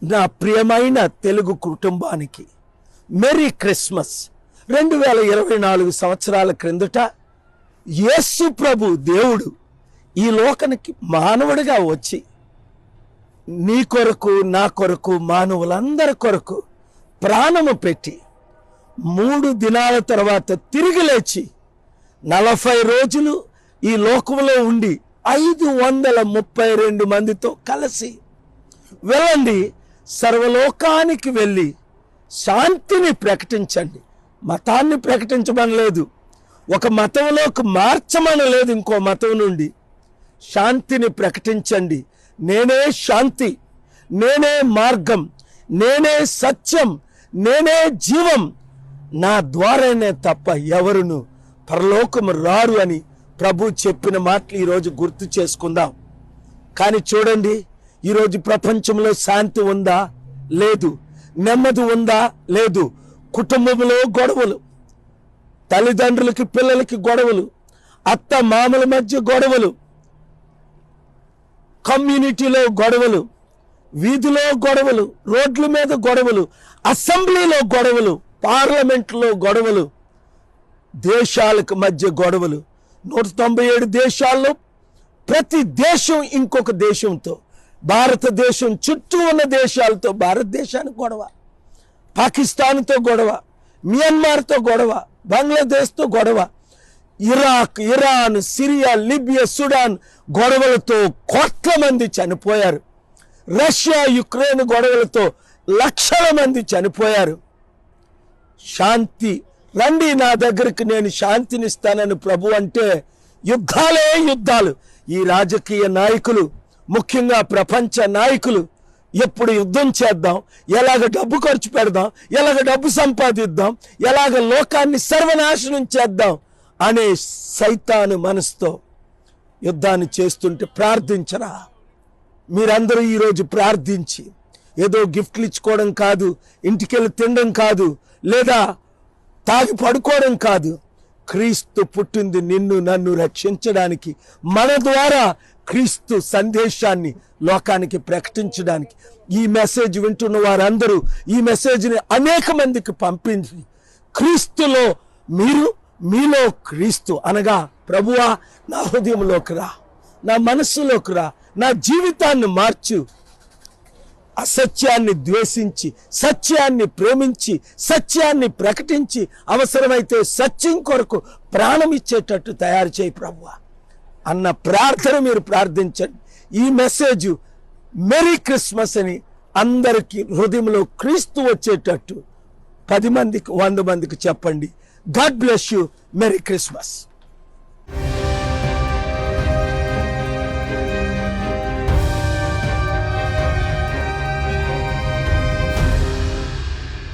నా ప్రియమైన తెలుగు కుటుంబానికి మెరీ క్రిస్మస్. 2024 సంవత్సరాల క్రిందట యేసు ప్రభు దేవుడు ఈ లోకానికి మానవుడిగా వచ్చి నీ కొరకు నా కొరకు మానవులందరి కొరకు ప్రాణము పెట్టి 3 దినాల తర్వాత తిరిగి లేచి 40 రోజులు ఈ లోకంలో ఉండి 532 మందితో కలిసి వెళ్ళండి, సర్వలోకానికి వెళ్ళి శాంతిని ప్రకటించండి. మతాన్ని ప్రకటించమనలేదు, ఒక మతంలోకి మార్చమనలేదు, ఇంకో మతం నుండి శాంతిని ప్రకటించండి. నేనే శాంతి, నేనే మార్గం, నేనే సత్యం, నేనే జీవం, నా ద్వారానే తప్ప ఎవరును పరలోకము రారు అని ప్రభు చెప్పిన మాటలు ఈరోజు గుర్తు చేసుకుందాం. కానీ చూడండి, ఈరోజు ప్రపంచంలో శాంతి ఉందా? లేదు. నెమ్మది ఉందా? లేదు. కుటుంబంలో గొడవలు, తల్లిదండ్రులకి పిల్లలకి గొడవలు, అత్త మామల మధ్య గొడవలు, కమ్యూనిటీలో గొడవలు, వీధిలో గొడవలు, రోడ్ల మీద గొడవలు, అసెంబ్లీలో గొడవలు, పార్లమెంట్లో గొడవలు, దేశాలకు మధ్య గొడవలు. 197 దేశాల్లో ప్రతి దేశం ఇంకొక దేశంతో, భారతదేశం చుట్టూ ఉన్న దేశాలతో భారతదేశానికి గొడవ, పాకిస్తాన్తో గొడవ, మియన్మార్తో గొడవ, బంగ్లాదేశ్తో గొడవ, Iraq, Iran, Syria, Libya, Sudan గొడవలతో కోట్ల మంది చనిపోయారు. రష్యా, యుక్రెయిన్ గొడవలతో లక్షల మంది చనిపోయారు. శాంతి, రండి నా దగ్గరికి, నేను శాంతినిస్తానని ప్రభు అంటే యుద్ధాలే యుద్ధాలు. ఈ రాజకీయ నాయకులు, ముఖ్యంగా ప్రపంచ నాయకులు ఎప్పుడు యుద్ధం చేద్దాం, ఎలాగ డబ్బు ఖర్చు పెడదాం, ఎలాగ డబ్బు సంపాదిద్దాం, ఎలాగ లోకాన్ని సర్వనాశనం చేద్దాం అనే సైతాను మనసుతో యుద్ధాన్ని చేస్తుంటే ప్రార్థించరా? మీరందరూ ఈరోజు ప్రార్థించి ఏదో గిఫ్ట్లు ఇచ్చుకోవడం కాదు, ఇంటికెళ్ళి తినడం కాదు, లేదా తాగి పడుకోవడం కాదు. క్రీస్తు పుట్టింది నిన్ను నన్ను రక్షించడానికి, మన ద్వారా క్రీస్తు సందేశాన్ని లోకానికి ప్రకటించడానికి. ఈ మెసేజ్ వింటున్న వారందరూ ఈ మెసేజ్ని అనేక మందికి పంపించి, క్రీస్తులో మీరు, మీలో క్రీస్తు అనగా ప్రభువా నా హృదయంలోకి రా, నా మనస్సులోకి రా, నా జీవితాన్ని మార్చు. అసత్యాన్ని ద్వేషించి సత్యాన్ని ప్రేమించి సత్యాన్ని ప్రకటించి అవసరమైతే సత్యం కొరకు ప్రాణం ఇచ్చేటట్టు తయారు చేయి ప్రభువా అన్న ప్రార్థన మీరు ప్రార్థించండి. ఈ మెసేజ్ మెరీ క్రిస్మస్ అని అందరికీ హృదయంలో క్రీస్తు వచ్చేటట్టు 10 మందికి 100 మందికి చెప్పండి. God bless you. Merry Christmas.